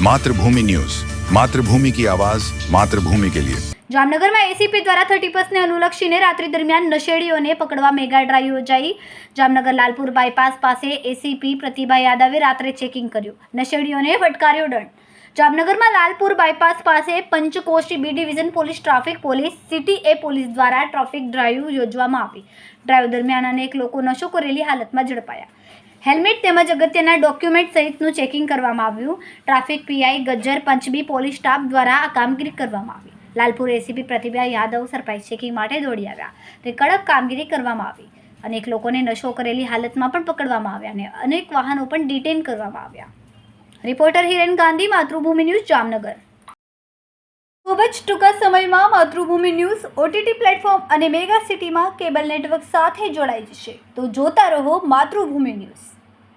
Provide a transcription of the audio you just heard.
मातृभूमि न्यूज, मातृभूमि की आवाज, मातृभूमि के लिए। જામનગરમાં એસીપી દ્વારા 30+ને અનુલક્ષીને રાત્રિ દરમિયાન નશેડીઓને પકડવા મેગા ડ્રાઈવ યોજાઈ। જામનગર લાલપુર બાયપાસ પાસે એસીપી પ્રતિભા યાદવે રાત્રે ચેકિંગ કર્યું, નશેડીઓને ફટકાર્યો દંડ। જામનગરમાં લાલપુર બાયપાસ પાસે Panchkoshi B division police, traffic police, city A police દ્વારા ટ્રાફિક ડ્રાઈવ યોજવામાં આવી। ડ્રાઈવ દરમિયાન અનેક લોકો નશો કરેલી હાલતમાં ઝડપાયા। હેલ્મેટ તેમજ અગત્યના ડોક્યુમેન્ટ સહિતનું ચેકિંગ કરવામાં આવ્યું। ટ્રાફિક પીઆઈ ગજ્જર, પંચબી પોલીસ સ્ટાફ દ્વારા આ કામગીરી કરવામાં આવી। Lalpur ACP Pratibha Yadav surprise checking માટે દોડી આવ્યા, તે કડક કામગીરી કરવામાં આવી। અનેક લોકોને નશો કરેલી હાલતમાં પણ પકડવામાં આવ્યા અને અનેક વાહનો પણ ડિટેન કરવામાં આવ્યા। Reporter Hiren Gandhi, Matrubhumi news, Jamnagar. ખૂબ જ ટૂંકા સમયમાં માતૃભૂમિ ન્યૂઝ ઓટીટી પ્લેટફોર્મ અને મેગા સિટીમાં કેબલ નેટવર્ક સાથે જોડાઈ જશે, તો જોતા રહો માતૃભૂમિ ન્યૂઝ।